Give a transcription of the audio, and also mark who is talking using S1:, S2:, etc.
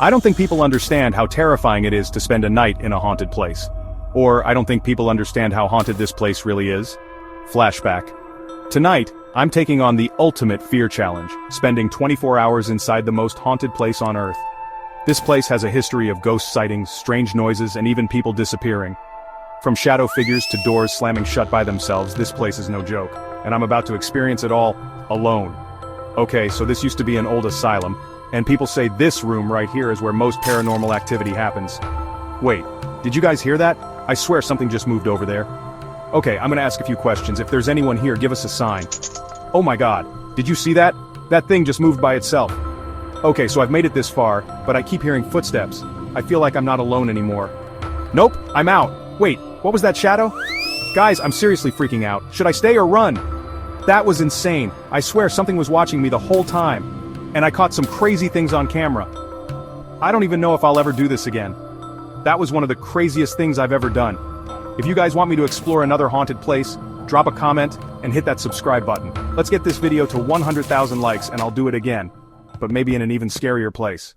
S1: I don't think people understand how terrifying it is to spend a night in a haunted place. Or, I don't think people understand how haunted this place really is. Flashback. Tonight, I'm taking on the ultimate fear challenge, spending 24 hours inside the most haunted place on Earth. This place has a history of ghost sightings, strange noises, and even people disappearing. From shadow figures to doors slamming shut by themselves, this place is no joke, and I'm about to experience it all, alone. Okay, so this used to be an old asylum, and people say this room right here is where most paranormal activity happens. Wait, did you guys hear that? I swear something just moved over there. Okay, I'm gonna ask a few questions. If there's anyone here, give us a sign. Oh my god, did you see that? That thing just moved by itself. Okay, so I've made it this far, but I keep hearing footsteps. I feel like I'm not alone anymore. Nope, I'm out. Wait, what was that shadow? Guys, I'm seriously freaking out. Should I stay or run? That was insane. I swear something was watching me the whole time. And I caught some crazy things on camera. I don't even know if I'll ever do this again. That was one of the craziest things I've ever done. If you guys want me to explore another haunted place, drop a comment and hit that subscribe button. Let's get this video to 100,000 likes and I'll do it again. But maybe in an even scarier place.